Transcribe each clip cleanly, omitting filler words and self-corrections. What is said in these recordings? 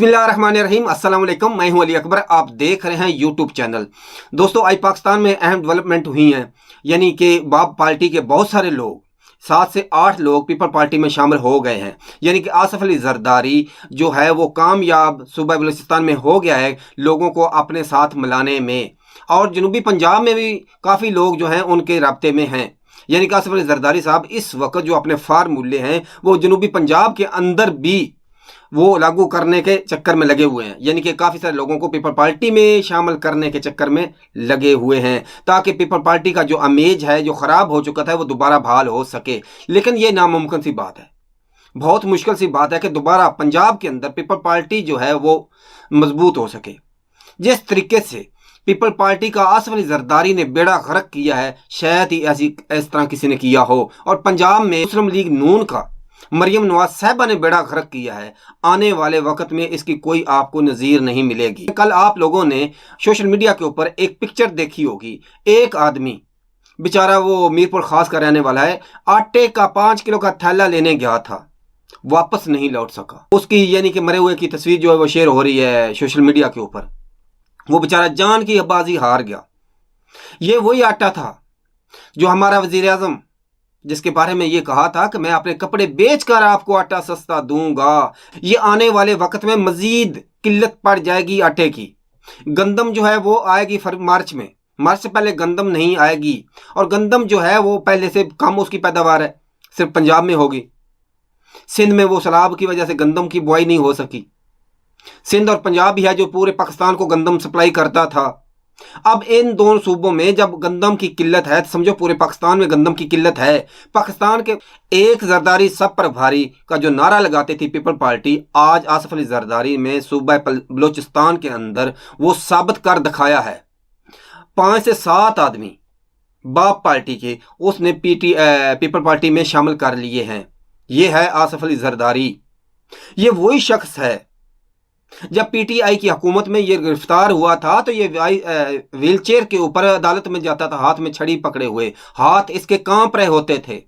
बिस्मिल्लाहिर्रहमानिर्रहीम। अस्सलाम वालेकुम। मैं हूं अली अकबर। आप देख रहे हैं यूट्यूब चैनल। दोस्तों, आज पाकिस्तान में अहम डेवलपमेंट हुई हैं, यानी कि बाप पार्टी के बहुत सारे लोग 7 से 8 लोग पीपल पार्टी में शामिल हो गए हैं। यानी कि आसिफ अली जरदारी जो है वो कामयाब सूबा बलूचिस्तान में हो गया है लोगों को अपने साथ मिलाने में, और जनूबी पंजाब में भी काफ़ी लोग जो हैं उनके रब्ते में हैं। यानी कि आसिफ अली जरदारी साहब इस वक्त जो अपने फार्मूले हैं वो जनूबी पंजाब के अंदर भी वो लागू करने के चक्कर में लगे हुए हैं। यानी कि काफ़ी सारे लोगों को पीपल पार्टी में शामिल करने के चक्कर में लगे हुए हैं, ताकि पीपल पार्टी का जो इमेज है जो ख़राब हो चुका था वो दोबारा बहाल हो सके। लेकिन ये नामुमकिन सी बात है, बहुत मुश्किल सी बात है कि दोबारा पंजाब के अंदर पीपल पार्टी जो है वो मजबूत हो सके। जिस तरीके से पीपल पार्टी का आसिफ अली जरदारी ने बेड़ा गर्क किया है, शायद ही इस तरह किसी ने किया हो। और पंजाब में मुस्लिम लीग नून का मरियम नवाज साहबा ने बेड़ा गर्क किया है। आने वाले वक्त में इसकी कोई आपको नज़ीर नहीं मिलेगी। कल आप लोगों ने सोशल मीडिया के ऊपर एक पिक्चर देखी होगी, एक आदमी बेचारा वो मीरपुर खास का रहने वाला है, आटे का 5 किलो का थैला लेने गया था, वापस नहीं लौट सका। उसकी यानी कि मरे हुए की तस्वीर जो है वो शेयर हो रही है सोशल मीडिया के ऊपर। वो बेचारा जान की बाजी हार गया। ये वही आटा था जो हमारा वजीर आज़म, जिसके बारे में ये कहा था कि मैं अपने कपड़े बेचकर आपको आटा सस्ता दूंगा। ये आने वाले वक्त में मजीद किल्लत पड़ जाएगी आटे की। गंदम जो है वो आएगी मार्च में, मार्च से पहले गंदम नहीं आएगी। और गंदम जो है वो पहले से कम उसकी पैदावार है, सिर्फ पंजाब में होगी। सिंध में वो सैलाब की वजह से गंदम की बुआई नहीं हो सकी। सिंध और पंजाब ही है जो पूरे पाकिस्तान को गंदम सप्लाई करता था। अब इन दोनों सूबों में जब गंदम की किल्लत है तो समझो पूरे पाकिस्तान में गंदम की किल्लत है। पाकिस्तान के एक जरदारी सब पर भारी का जो नारा लगाती थी पीपल पार्टी, आज आसिफ अली जरदारी में सूबा बलूचिस्तान के अंदर वो साबित कर दिखाया है। 5 से 7 आदमी बाप पार्टी के उसने पीपल पार्टी में शामिल कर लिए हैं। ये है आसिफ अली जरदारी। ये वही शख्स है जब पीटीआई की हुकूमत में ये गिरफ्तार हुआ था तो ये व्हील चेयर के ऊपर अदालत में जाता था, हाथ में छड़ी पकड़े हुए, हाथ इसके कांप रहे होते थे।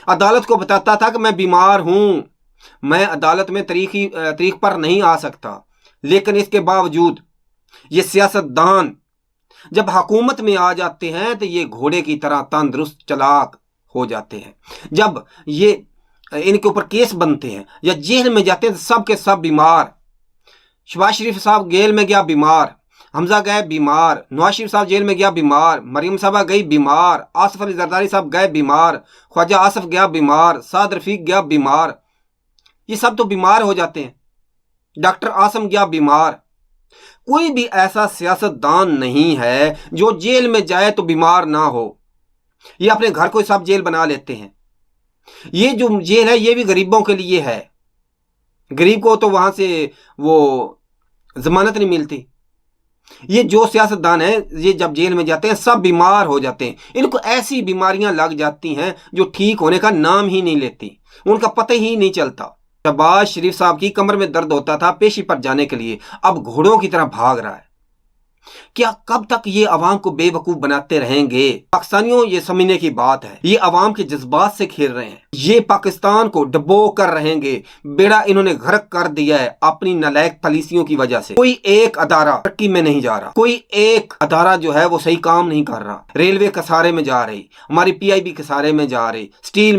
अदालत को बताता था कि मैं बीमार हूं, मैं अदालत में तारीख पर नहीं आ सकता। लेकिन इसके बावजूद ये सियासतदान जब हुकूमत में आ जाते हैं तो ये घोड़े की तरह तंदुरुस्त चालाक हो जाते हैं। जब ये इनके ऊपर केस बनते हैं या जेल में जाते हैं तो सब के सब बीमार। शहबाज शरीफ साहब जेल में गया बीमार, हमजा गए बीमार, नवाज शरीफ साहब जेल में गया बीमार, मरियम साहबा गई बीमार, आसिफ अली जरदारी साहब गए बीमार, ख्वाजा आसिफ गया बीमार, साद रफीक गया बीमार। ये सब तो बीमार हो जाते हैं। डॉक्टर आसम गया बीमार। कोई भी ऐसा सियासतदान नहीं है जो जेल में जाए तो बीमार ना हो। ये अपने घर को सब जेल बना लेते हैं। ये जो जेल है ये भी गरीबों के लिए है। गरीब को तो वहां से वो जमानत नहीं मिलती। ये जो सियासतदान है ये जब जेल में जाते हैं सब बीमार हो जाते हैं। इनको ऐसी बीमारियां लग जाती हैं जो ठीक होने का नाम ही नहीं लेती, उनका पता ही नहीं चलता। शहबाज शरीफ साहब की कमर में दर्द होता था पेशी पर जाने के लिए, अब घोड़ों की तरह भाग रहा है। क्या कब तक ये अवाम को बेवकूफ बनाते रहेंगे? पाकिस्तानियों, ये समझने की बात है, ये अवाम के जज्बात से खेल रहे हैं। ये पाकिस्तान को डबो कर रहेंगे। बेड़ा इन्होंने गर्क कर दिया है अपनी नालायक पॉलिसियों की वजह से। कोई एक अदारा तरक्की में नहीं जा रहा, कोई एक अदारा जो है वो सही काम नहीं कर रहा। रेलवे कसारे में जा रही, हमारी PIB कसारे में जा रही, स्टील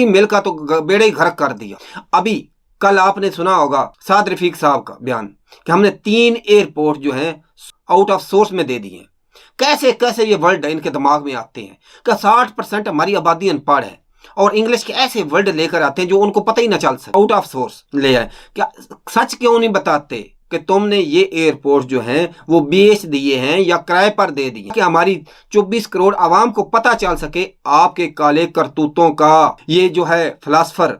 मिल का तो बेड़ा ही गर्क कर दिया। अभी कल आपने सुना होगा साद रफीक साहब का बयान कि हमने 3 एयरपोर्ट जो हैं आउट ऑफ सोर्स में दे दिए। कैसे कैसे ये वर्ड इनके दिमाग में आते हैं कि 60% हमारी आबादी अनपढ़ है और इंग्लिश के ऐसे वर्ड लेकर आते हैं जो उनको पता ही ना चल सके। आउट ऑफ सोर्स ले आए। क्या सच क्यों नहीं बताते कि तुमने ये एयरपोर्ट जो हैं वो बेच दिए हैं या किराए पर दे दिए, कि हमारी 24 करोड़ आवाम को पता चल सके आपके काले करतूतों का। ये जो है फिलासफर,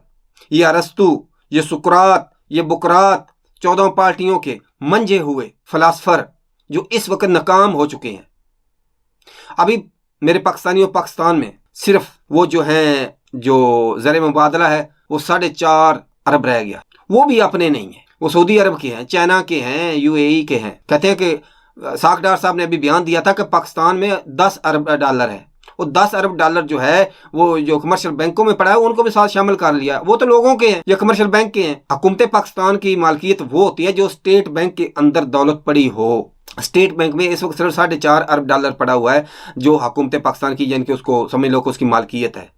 ये अरस्तु, ये सुकरात, ये बुकरात, 14 पार्टियों के मंजे हुए फिलासफर जो इस वक्त नाकाम हो चुके हैं। अभी मेरे पाकिस्तान में सिर्फ वो जो हैं जो ज़र मुबादला है वो 4.5 अरब रह गया। वो भी अपने नहीं है, वो सऊदी अरब के हैं, चाइना के हैं, UAE के हैं। कहते हैं कि साख डार साहब ने अभी बयान दिया था कि पाकिस्तान में 10 अरब डॉलर है वो 10 अरब डॉलर जो है वो जो कमर्शियल बैंकों में पड़ा है उनको भी साथ शामिल कर लिया। वो तो लोगों के हैं या कमर्शियल बैंक के हैं। हुकूमत पाकिस्तान की मालकियत वो होती है जो स्टेट बैंक के अंदर दौलत पड़ी हो। स्टेट बैंक में इस वक्त सिर्फ 4.5 अरब डॉलर पड़ा हुआ है जो हुकूमत पाकिस्तान की, यानी कि उसको समझ लो कि उसकी मालकियत है।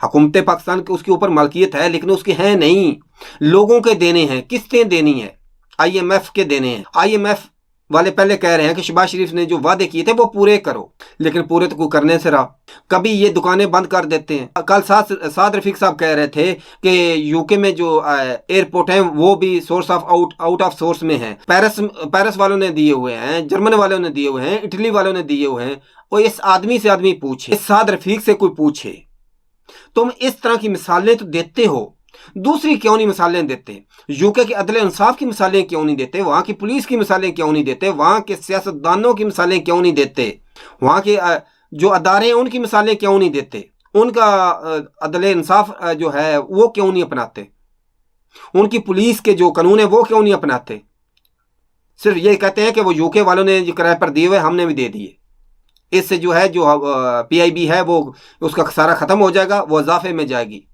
हुकूमत पाकिस्तान की उसके ऊपर मालकियत है लेकिन उसके हैं नहीं, लोगों के देने हैं, किस्तें देनी है, IMF के देने हैं। IMF वाले पहले कह रहे हैं कि शहबाज शरीफ ने जो वादे किए थे वो पूरे करो, लेकिन पूरे तो कोई करने से रहा। कभी ये दुकानें बंद कर देते हैं। कल साद रफीक साहब कह रहे थे कि यूके में जो एयरपोर्ट हैं वो भी source of out of source में है। पेरिस वालों ने दिए हुए हैं, जर्मन वालों ने दिए हुए हैं, इटली वालों ने दिए हुए हैं। और इस आदमी से आदमी पूछे, इस साद रफीक से कोई पूछे, तुम इस तरह की मिसालें तो देते हो, दूसरी क्यों नहीं मिसालें देते? यूके के अदल इंसाफ की मिसालें क्यों नहीं देते? वहां की पुलिस की मिसालें क्यों नहीं देते? वहां के सियासतदानों की मिसालें क्यों नहीं देते? वहां के जो अदारे हैं उनकी मिसालें क्यों नहीं देते? उनका अदल इंसाफ जो है वो क्यों नहीं अपनाते? उनकी पुलिस के जो कानून है वो क्यों नहीं अपनाते? सिर्फ ये कहते हैं कि वो यूके वालों ने जो किराए पर दिए हुए हमने भी दे दिए, इससे जो है जो PIB है वो उसका खसारा खत्म हो जाएगा, वो इजाफे में जाएगी।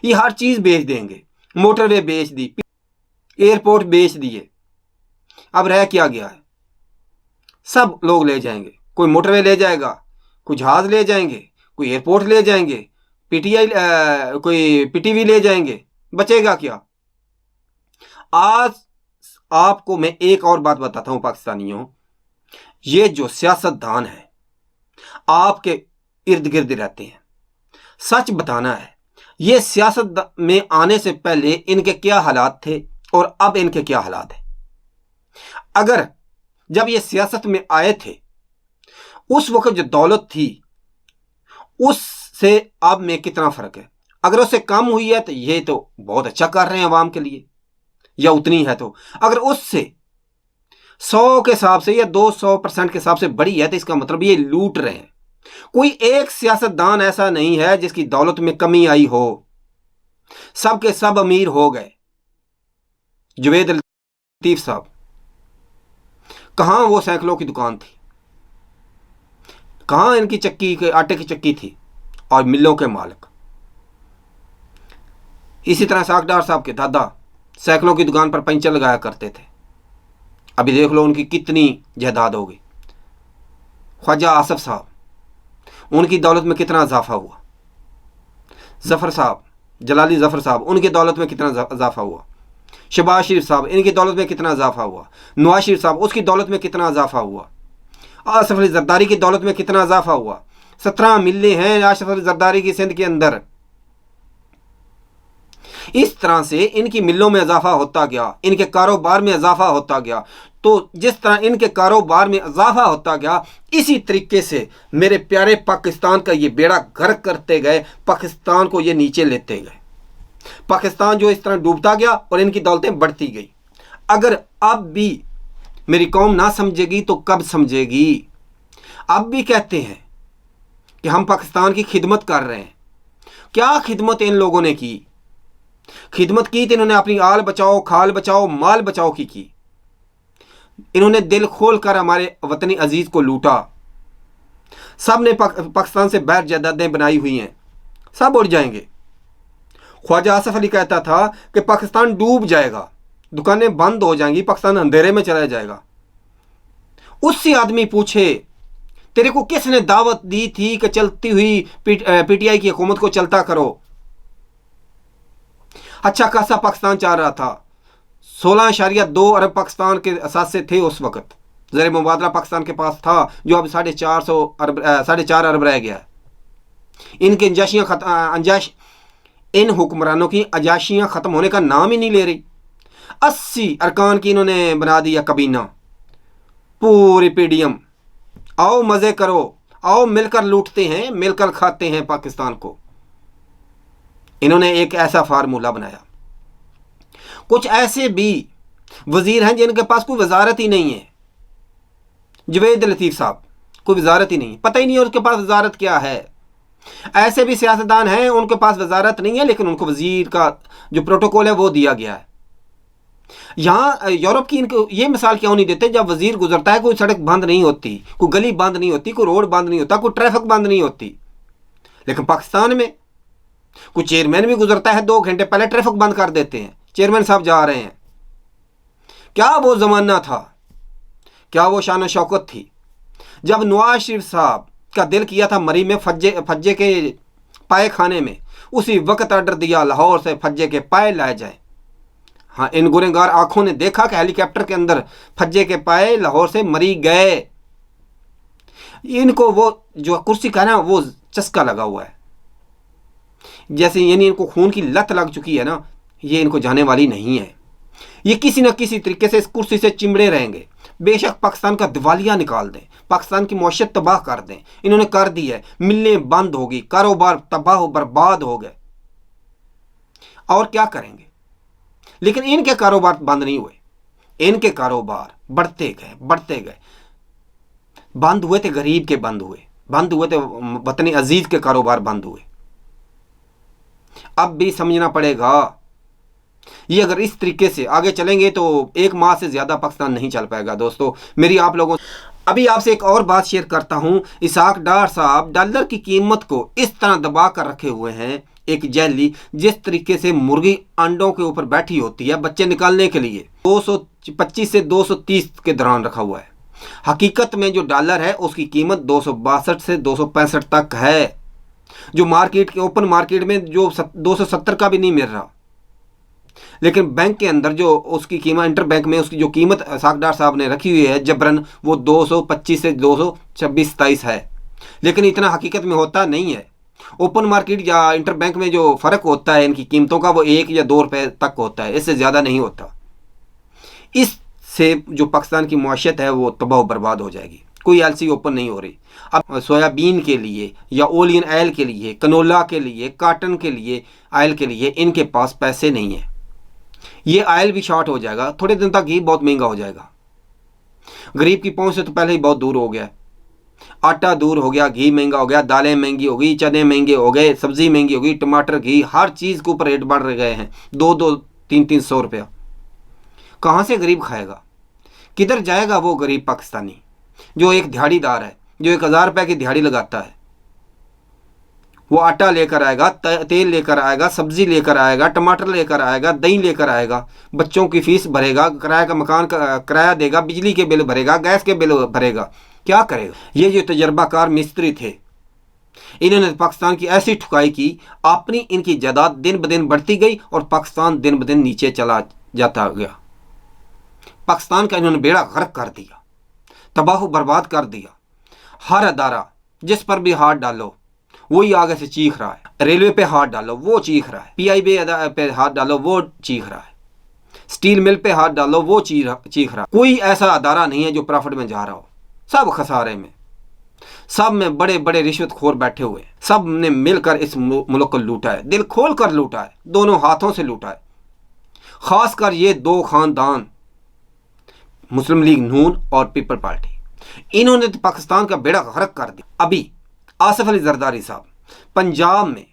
ये हर चीज बेच देंगे, मोटरवे बेच दी, एयरपोर्ट बेच दिए, अब रह क्या गया है? सब लोग ले जाएंगे, कोई मोटरवे ले जाएगा, कोई जहाज ले जाएंगे, कोई एयरपोर्ट ले जाएंगे, कोई PTV ले जाएंगे, बचेगा क्या? आज आपको मैं एक और बात बताता हूं पाकिस्तानियों, ये जो सियासतदान है आपके इर्द गिर्द रहते हैं, सच बताना है ये सियासत में आने से पहले इनके क्या हालात थे और अब इनके क्या हालात हैं। अगर जब ये सियासत में आए थे उस वक्त जो दौलत थी उससे अब में कितना फर्क है? अगर उससे कम हुई है तो ये तो बहुत अच्छा कर रहे हैं आवाम के लिए, या उतनी है तो अगर उससे 100 के हिसाब से या 200% के हिसाब से बड़ी है तो इसका मतलब ये लूट रहे हैं। कोई एक सियासतदान ऐसा नहीं है जिसकी दौलत में कमी आई हो, सब के सब अमीर हो गए। जुवेद लतीफ साहब, कहां वो सैकड़ों की दुकान थी, कहां इनकी चक्की के आटे की चक्की थी और मिलों के मालिक। इसी तरह साकडार साहब के दादा सैकड़ों की दुकान पर पंचर लगाया करते थे, अभी देख लो उनकी कितनी जायदाद हो गई। ख्वाजा आसिफ साहब, उनकी दौलत में कितना इजाफा हुआ। जफर साहब, जलाली जफर साहब, उनकी दौलत में कितना इजाफा हुआ। शहबाज शरीफ साहब, इनकी दौलत में कितना इजाफा हुआ। नवाज शरीफ साहब, उसकी दौलत में कितना इजाफा हुआ। आसिफ अली जरदारी की दौलत में कितना इजाफा हुआ। 17 मिलें हैं आसिफ अली जरदारी की सिंध के अंदर। इस तरह से इनकी मिलों में इजाफा होता गया, इनके कारोबार में इजाफा होता गया। तो जिस तरह इनके कारोबार में इजाफा होता गया, इसी तरीके से मेरे प्यारे पाकिस्तान का ये बेड़ा गर्क करते गए, पाकिस्तान को ये नीचे लेते गए। पाकिस्तान जो इस तरह डूबता गया और इनकी दौलतें बढ़ती गई। अगर अब भी मेरी कौम ना समझेगी तो कब समझेगी? अब भी कहते हैं कि हम पाकिस्तान की खिदमत कर रहे हैं। क्या खिदमत इन लोगों ने की? खिदमत की तो इन्होंने अपनी आल बचाओ, खाल बचाओ, माल बचाओ की। इन्होंने दिल खोल कर हमारे वतनी अजीज को लूटा। सब ने पाकिस्तान से बैर जायदादें बनाई हुई हैं, सब उड़ जाएंगे। ख्वाजा आसिफ अली कहता था कि पाकिस्तान डूब जाएगा, दुकानें बंद हो जाएंगी, पाकिस्तान अंधेरे में चला जाएगा। उससे आदमी पूछे तेरे को किसने दावत दी थी कि चलती हुई PTI की हुकूमत को चलता करो? अच्छा खासा पाकिस्तान चाह रहा था। 16.2 अरब पाकिस्तान के असासे थे उस वक्त। ज़र मुबादला पाकिस्तान के पास था जो अब 4.5 अरब रह गया है। इनकी इन हुक्मरानों की अजाशियाँ ख़त्म होने का नाम ही नहीं ले रही। 80 अरकान की इन्होंने बना दिया कबीना, पूरी PDM। आओ मज़े करो, आओ मिलकर लूटते हैं, मिलकर खाते हैं पाकिस्तान को। इन्होंने एक ऐसा फार्मूला बनाया। कुछ ऐसे भी वजीर हैं जिनके पास कोई वजारत ही नहीं है। जुवेद लतीफ साहब, कोई वजारत ही नहीं, पता ही नहीं है उसके पास वजारत क्या है। ऐसे भी सियासतदान हैं उनके पास वजारत नहीं है, लेकिन उनको वजीर का जो प्रोटोकॉल है वो दिया गया है। यहाँ यूरोप की इनको ये मिसाल क्यों नहीं देते, जब वजीर गुजरता है कोई सड़क बंद नहीं होती, कोई गली बंद नहीं होती, कोई रोड बंद नहीं होता, कोई ट्रैफिक बंद नहीं होती। लेकिन पाकिस्तान में कोई चेयरमैन भी गुजरता है 2 घंटे पहले ट्रैफिक बंद कर देते हैं, चेयरमैन साहब जा रहे हैं। क्या वो जमाना था, क्या वो शान शौकत थी जब नवाज शरीफ साहब का दिल किया था मरी में फज्जे के पाए खाने में, उसी वक्त ऑर्डर दिया लाहौर से फज्जे के पाए लाए जाए। हाँ, इन गुनहगार आंखों ने देखा कि हेलीकॉप्टर के अंदर फज्जे के पाए लाहौर से मरी गए। इनको वो जो कुर्सी का ना वो चस्का लगा हुआ है, जैसे यानी इनको खून की लत लग चुकी है ना, ये इनको जाने वाली नहीं है। ये किसी न किसी तरीके से इस कुर्सी से चिमड़े रहेंगे। बेशक पाकिस्तान का दिवालिया निकाल दें, पाकिस्तान की मौशत तबाह कर दें, इन्होंने कर दी है। मिलें बंद होगी, कारोबार तबाह बर्बाद हो गए, और क्या करेंगे। लेकिन इनके कारोबार बंद नहीं हुए, इनके कारोबार बढ़ते गए। बंद हुए थे गरीब के, बंद हुए थे वतनी अजीज के कारोबार बंद हुए। अब भी समझना पड़ेगा, ये अगर इस तरीके से आगे चलेंगे तो 1 माह से ज़्यादा पाकिस्तान नहीं चल पाएगा। दोस्तों मेरी आप लोगों अभी आपसे एक और बात शेयर करता हूँ। इसहाक डार साहब डॉलर की कीमत को इस तरह दबा कर रखे हुए हैं, एक जैली जिस तरीके से मुर्गी अंडों के ऊपर बैठी होती है बच्चे निकालने के लिए, 225 से 230 के दौरान रखा हुआ है। हकीकत में जो डॉलर है उसकी कीमत 262 से 265 तक है, जो मार्केट के ओपन मार्केट में जो 270 का भी नहीं मिल रहा। लेकिन बैंक के अंदर जो उसकी कीमत, इंटर बैंक में उसकी जो कीमत साकडार साहब ने रखी हुई है जबरन, वो 225 से 226-27 है। लेकिन इतना हकीकत में होता नहीं है। ओपन मार्केट या इंटर बैंक में जो फ़र्क होता है इनकी कीमतों का, वो 1 या 2 रुपये तक होता है, इससे ज़्यादा नहीं होता। इससे जो पाकिस्तान की मुआशत है वो तबाह बर्बाद हो जाएगी। कोई एलसी ओपन नहीं हो रही। अब सोयाबीन के लिए या ओलियन ऑयल के लिए, कनोला के लिए, काटन के लिए, ऑयल के लिए इनके पास पैसे नहीं है। ये ऑयल भी शॉर्ट हो जाएगा, थोड़े दिन तक घी बहुत महंगा हो जाएगा। गरीब की पहुंच से तो पहले ही बहुत दूर हो गया। आटा दूर हो गया, घी महंगा हो गया, दालें महंगी हो गई, चने महंगे हो गए, सब्जी महंगी हो गई, टमाटर, घी, हर चीज़ के ऊपर रेट बढ़ गए हैं। 2-2, 3-300 रुपया। कहाँ से गरीब खाएगा, किधर जाएगा वो गरीब पाकिस्तानी जो एक दिहाड़ीदार है, जो 1000 रुपये की दिहाड़ी लगाता है। वो आटा लेकर आएगा, तेल लेकर आएगा, सब्जी लेकर आएगा, टमाटर लेकर आएगा, दही लेकर आएगा, बच्चों की फीस भरेगा, किराया का मकान का किराया देगा, बिजली के बिल भरेगा, गैस के बिल भरेगा। क्या करेगा। ये जो तजर्बाकार मिस्त्री थे, इन्होंने पाकिस्तान की ऐसी ठुकाई की, अपनी इनकी जायदाद दिन ब दिन बढ़ती गई और पाकिस्तान दिन ब दिन नीचे चला जाता गया। पाकिस्तान का इन्होंने बेड़ा गर्क कर दिया, तबाह बर्बाद कर दिया। हर अदारा जिस पर भी हाथ डालो वही आगे से चीख रहा है। रेलवे पे हाथ डालो वो चीख रहा है, पीआईबी पे हाथ डालो वो चीख रहा है, स्टील मिल पे हाथ डालो वो चीख रहा है। कोई ऐसा अदारा नहीं है जो प्रॉफिट में जा रहा हो, सब खसारे में। सब में बड़े बड़े रिश्वतखोर बैठे हुए, सब ने मिलकर इस मुल्क को लूटा है, दिल खोल कर लूटा है, दोनों हाथों से लूटा है। खासकर ये 2 खानदान, मुस्लिम लीग नून और पीपल पार्टी, इन्होंने तो पाकिस्तान का बेड़ा गर्क कर दिया। अभी आसिफ अली जरदारी साहब पंजाब में,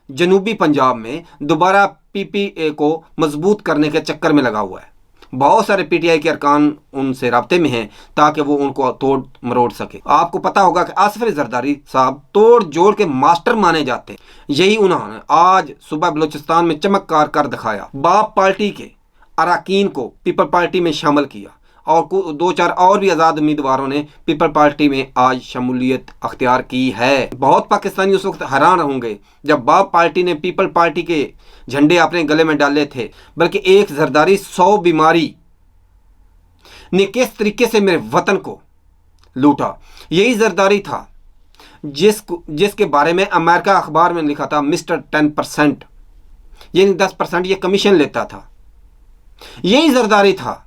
जनूबी पंजाब में दोबारा पीपीए को मजबूत करने के चक्कर में लगा हुआ है। बहुत सारे पीटीआई के अरकान उनसे राब्ते में हैं ताकि वो उनको तोड़ मरोड़ सके। आपको पता होगा कि आसिफ अली जरदारी साहब तोड़ जोड़ के मास्टर माने जाते हैं। यही उन्होंने आज सुबह बलूचिस्तान में चमत्कार कर दिखाया। बाप पार्टी के अरकान को पीपल पार्टी में शामिल किया और 2-4 और भी आज़ाद उम्मीदवारों ने पीपल पार्टी में आज शमूलियत अख्तियार की है। बहुत पाकिस्तानी उस वक्त हैरान होंगे जब बाप पार्टी ने पीपल पार्टी के झंडे अपने गले में डाले थे, बल्कि एक जरदारी 100 बीमारी ने किस तरीके से मेरे वतन को लूटा। यही जरदारी था जिसके बारे में अमेरिका अखबार में लिखा था मिस्टर 10%, यानी 10% ये कमीशन लेता था। यही जरदारी था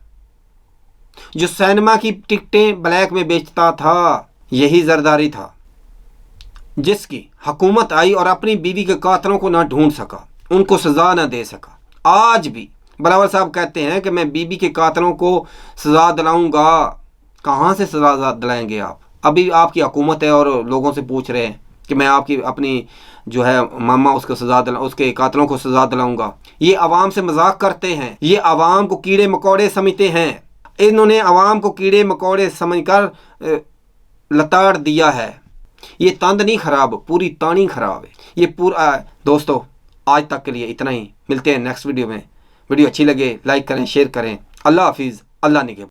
जो सिनेमा की टिकटें ब्लैक में बेचता था। यही जरदारी था जिसकी हुकूमत आई और अपनी बीवी के कातलों को ना ढूंढ सका, उनको सज़ा ना दे सका। आज भी बिलावल साहब कहते हैं कि मैं बीबी के कातलों को सज़ा दिलाऊंगा। कहाँ से सज़ा दिलाएंगे आप? अभी आपकी हुकूमत है और लोगों से पूछ रहे हैं। कि मैं आपकी अपनी जो है मामा उसको उसके कातलों को सजा दिलाऊंगा। ये आवाम से मजाक करते हैं, ये आवाम को कीड़े मकोड़े समझते हैं। इन्होंने आवाम को कीड़े मकोड़े समझकर लताड़ दिया है। ये तंद नहीं खराब, पूरी तानी खराब है ये पूरा। दोस्तों आज तक के लिए इतना ही, मिलते हैं नेक्स्ट वीडियो में। वीडियो अच्छी लगे लाइक करें, शेयर करें। अल्लाह हाफिज़, अल्लाह निगहबान।